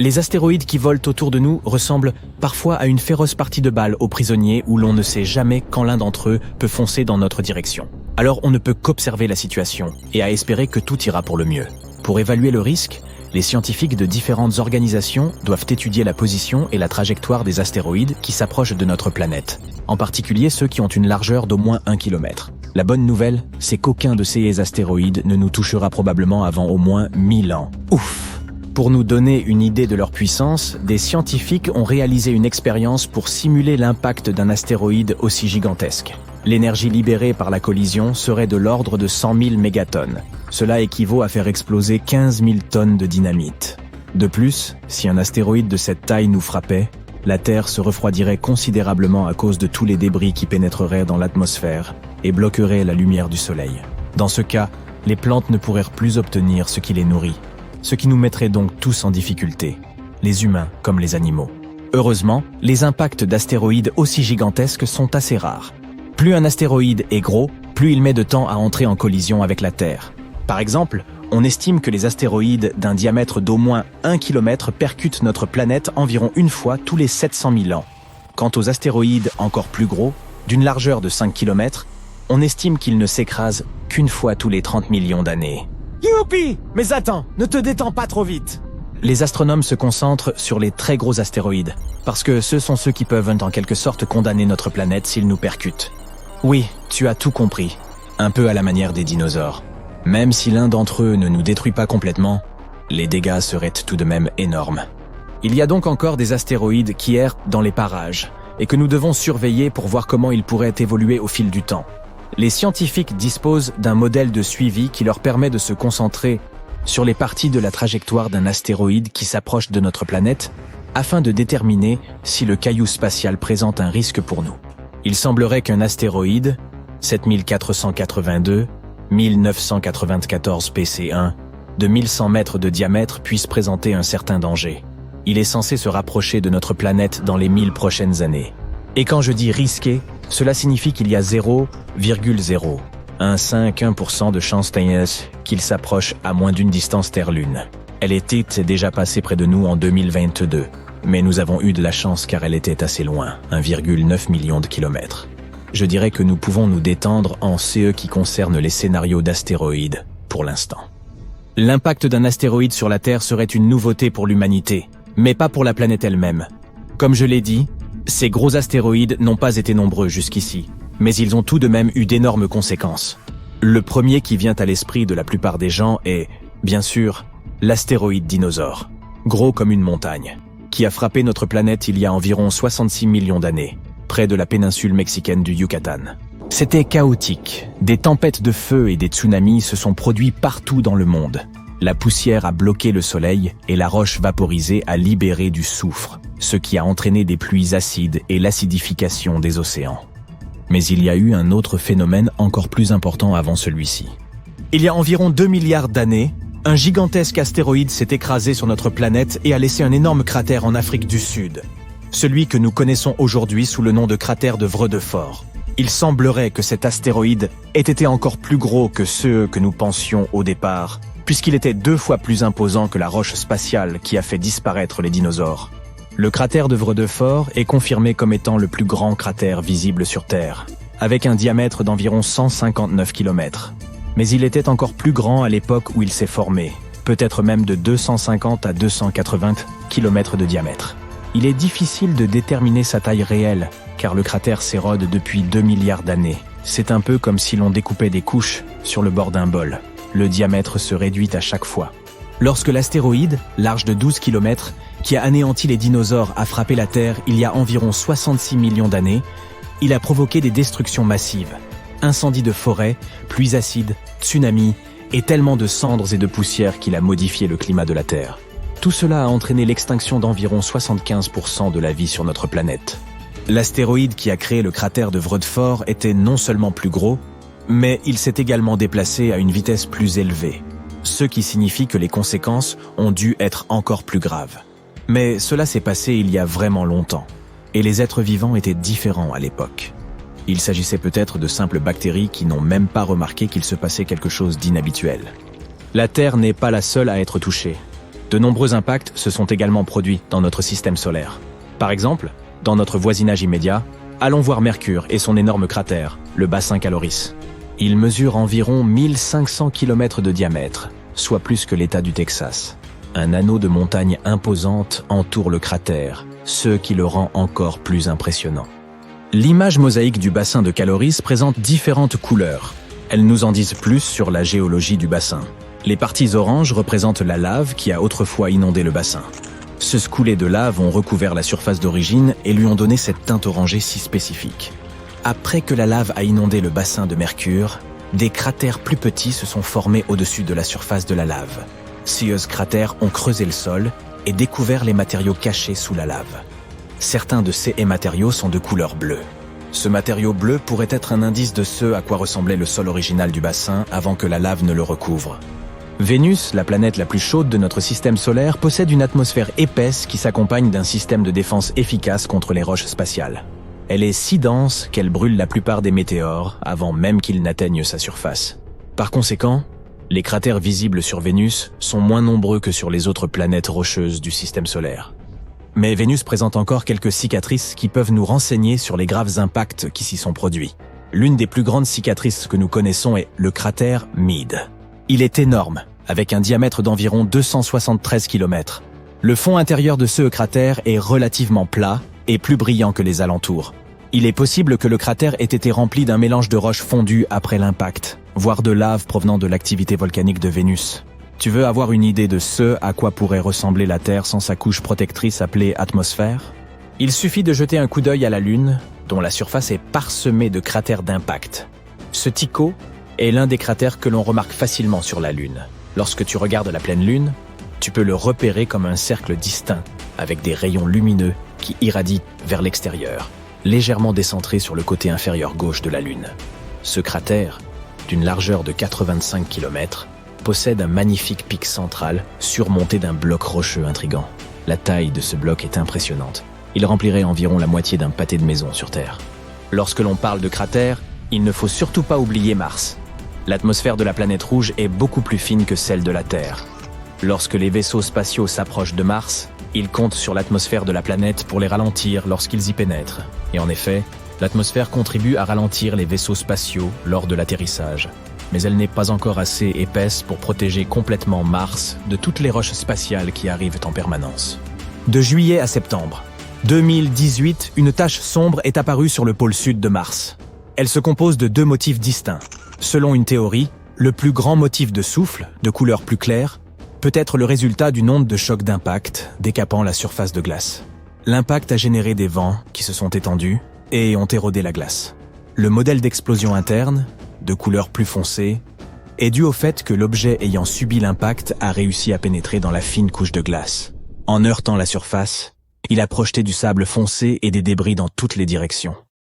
Les astéroïdes qui volent autour de nous ressemblent parfois à une féroce partie de balle aux prisonniers où l'on ne sait jamais quand l'un d'entre eux peut foncer dans notre direction. Alors on ne peut qu'observer la situation et à espérer que tout ira pour le mieux. Pour évaluer le risque, les scientifiques de différentes organisations doivent étudier la position et la trajectoire des astéroïdes qui s'approchent de notre planète, en particulier ceux qui ont une largeur d'au moins 1 km. La bonne nouvelle, c'est qu'aucun de ces astéroïdes ne nous touchera probablement avant au moins 1000 ans. Ouf! Pour nous donner une idée de leur puissance, des scientifiques ont réalisé une expérience pour simuler l'impact d'un astéroïde aussi gigantesque. L'énergie libérée par la collision serait de l'ordre de 100 000 mégatonnes. Cela équivaut à faire exploser 15 000 tonnes de dynamite. De plus, si un astéroïde de cette taille nous frappait, la Terre se refroidirait considérablement à cause de tous les débris qui pénétreraient dans l'atmosphère et bloqueraient la lumière du Soleil. Dans ce cas, les plantes ne pourraient plus obtenir ce qui les nourrit, ce qui nous mettrait donc tous en difficulté, les humains comme les animaux. Heureusement, les impacts d'astéroïdes aussi gigantesques sont assez rares. Plus un astéroïde est gros, plus il met de temps à entrer en collision avec la Terre. Par exemple, on estime que les astéroïdes d'un diamètre d'au moins 1 km percutent notre planète environ une fois tous les 700 000 ans. Quant aux astéroïdes encore plus gros, d'une largeur de 5 km, on estime qu'ils ne s'écrasent qu'une fois tous les 30 millions d'années. Youpi! Mais attends, ne te détends pas trop vite! Les astronomes se concentrent sur les très gros astéroïdes, parce que ce sont ceux qui peuvent en quelque sorte condamner notre planète s'ils nous percutent. Oui, tu as tout compris, un peu à la manière des dinosaures. Même si l'un d'entre eux ne nous détruit pas complètement, les dégâts seraient tout de même énormes. Il y a donc encore des astéroïdes qui errent dans les parages, et que nous devons surveiller pour voir comment ils pourraient évoluer au fil du temps. Les scientifiques disposent d'un modèle de suivi qui leur permet de se concentrer sur les parties de la trajectoire d'un astéroïde qui s'approche de notre planète afin de déterminer si le caillou spatial présente un risque pour nous. Il semblerait qu'un astéroïde, 7482, 1994 PC1, de 1100 mètres de diamètre puisse présenter un certain danger. Il est censé se rapprocher de notre planète dans les 1000 prochaines années. Et quand je dis risqué, cela signifie qu'il y a 0,0151% de chance qu'il s'approche à moins d'une distance Terre-Lune. Elle était déjà passée près de nous en 2022, mais nous avons eu de la chance car elle était assez loin, 1,9 million de kilomètres. Je dirais que nous pouvons nous détendre en ce qui concerne les scénarios d'astéroïdes, pour l'instant. L'impact d'un astéroïde sur la Terre serait une nouveauté pour l'humanité, mais pas pour la planète elle-même. Comme je l'ai dit, ces gros astéroïdes n'ont pas été nombreux jusqu'ici, mais ils ont tout de même eu d'énormes conséquences. Le premier qui vient à l'esprit de la plupart des gens est, bien sûr, l'astéroïde dinosaure, gros comme une montagne, qui a frappé notre planète il y a environ 66 millions d'années, près de la péninsule mexicaine du Yucatan. C'était chaotique. Des tempêtes de feu et des tsunamis se sont produits partout dans le monde. La poussière a bloqué le soleil et la roche vaporisée a libéré du soufre, ce qui a entraîné des pluies acides et l'acidification des océans. Mais il y a eu un autre phénomène encore plus important avant celui-ci. Il y a environ 2 milliards d'années, un gigantesque astéroïde s'est écrasé sur notre planète et a laissé un énorme cratère en Afrique du Sud. Celui que nous connaissons aujourd'hui sous le nom de cratère de Vredefort. Il semblerait que cet astéroïde ait été encore plus gros que ceux que nous pensions au départ, puisqu'il était 2 fois plus imposant que la roche spatiale qui a fait disparaître les dinosaures. Le cratère de Vredefort est confirmé comme étant le plus grand cratère visible sur Terre, avec un diamètre d'environ 159 km. Mais il était encore plus grand à l'époque où il s'est formé, peut-être même de 250 à 280 km de diamètre. Il est difficile de déterminer sa taille réelle, car le cratère s'érode depuis 2 milliards d'années. C'est un peu comme si l'on découpait des couches sur le bord d'un bol. Le diamètre se réduit à chaque fois. Lorsque l'astéroïde, large de 12 km, qui a anéanti les dinosaures, a frappé la Terre il y a environ 66 millions d'années, il a provoqué des destructions massives. Incendies de forêt, pluies acides, tsunamis, et tellement de cendres et de poussière qu'il a modifié le climat de la Terre. Tout cela a entraîné l'extinction d'environ 75% de la vie sur notre planète. L'astéroïde qui a créé le cratère de Vredefort était non seulement plus gros, mais il s'est également déplacé à une vitesse plus élevée, ce qui signifie que les conséquences ont dû être encore plus graves. Mais cela s'est passé il y a vraiment longtemps, et les êtres vivants étaient différents à l'époque. Il s'agissait peut-être de simples bactéries qui n'ont même pas remarqué qu'il se passait quelque chose d'inhabituel. La Terre n'est pas la seule à être touchée. De nombreux impacts se sont également produits dans notre système solaire. Par exemple, dans notre voisinage immédiat, allons voir Mercure et son énorme cratère, le bassin Caloris. Il mesure environ 1500 km de diamètre, soit plus que l'État du Texas. Un anneau de montagnes imposantes entoure le cratère, ce qui le rend encore plus impressionnant. L'image mosaïque du bassin de Caloris présente différentes couleurs. Elles nous en disent plus sur la géologie du bassin. Les parties oranges représentent la lave qui a autrefois inondé le bassin. Ce coulées de lave ont recouvert la surface d'origine et lui ont donné cette teinte orangée si spécifique. Après que la lave a inondé le bassin de Mercure, des cratères plus petits se sont formés au-dessus de la surface de la lave. Ces cratères ont creusé le sol et découvert les matériaux cachés sous la lave. Certains de ces matériaux sont de couleur bleue. Ce matériau bleu pourrait être un indice de ce à quoi ressemblait le sol original du bassin avant que la lave ne le recouvre. Vénus, la planète la plus chaude de notre système solaire, possède une atmosphère épaisse qui s'accompagne d'un système de défense efficace contre les roches spatiales. Elle est si dense qu'elle brûle la plupart des météores avant même qu'ils n'atteignent sa surface. Par conséquent, les cratères visibles sur Vénus sont moins nombreux que sur les autres planètes rocheuses du système solaire. Mais Vénus présente encore quelques cicatrices qui peuvent nous renseigner sur les graves impacts qui s'y sont produits. L'une des plus grandes cicatrices que nous connaissons est le cratère Meade. Il est énorme, avec un diamètre d'environ 273 km. Le fond intérieur de ce cratère est relativement plat et plus brillant que les alentours. Il est possible que le cratère ait été rempli d'un mélange de roches fondues après l'impact, voire de lave provenant de l'activité volcanique de Vénus. Tu veux avoir une idée de ce à quoi pourrait ressembler la Terre sans sa couche protectrice appelée atmosphère? Il suffit de jeter un coup d'œil à la Lune, dont la surface est parsemée de cratères d'impact. Ce Tycho est l'un des cratères que l'on remarque facilement sur la Lune. Lorsque tu regardes la pleine Lune, tu peux le repérer comme un cercle distinct, avec des rayons lumineux qui irradient vers l'extérieur, légèrement décentré sur le côté inférieur gauche de la Lune. Ce cratère, d'une largeur de 85 km, possède un magnifique pic central surmonté d'un bloc rocheux intrigant. La taille de ce bloc est impressionnante. Il remplirait environ la moitié d'un pâté de maison sur Terre. Lorsque l'on parle de cratère, il ne faut surtout pas oublier Mars. L'atmosphère de la planète rouge est beaucoup plus fine que celle de la Terre. Lorsque les vaisseaux spatiaux s'approchent de Mars, ils comptent sur l'atmosphère de la planète pour les ralentir lorsqu'ils y pénètrent. Et en effet, l'atmosphère contribue à ralentir les vaisseaux spatiaux lors de l'atterrissage. Mais elle n'est pas encore assez épaisse pour protéger complètement Mars de toutes les roches spatiales qui arrivent en permanence. De juillet à septembre 2018, une tache sombre est apparue sur le pôle sud de Mars. Elle se compose de deux motifs distincts. Selon une théorie, le plus grand motif de souffle, de couleur plus claire, peut être le résultat d'une onde de choc d'impact décapant la surface de glace. L'impact a généré des vents qui se sont étendus et ont érodé la glace. Le modèle d'explosion interne, de couleur plus foncée, est dû au fait que l'objet ayant subi l'impact a réussi à pénétrer dans la fine couche de glace. En heurtant la surface, il a projeté du sable foncé et des débris dans toutes les directions.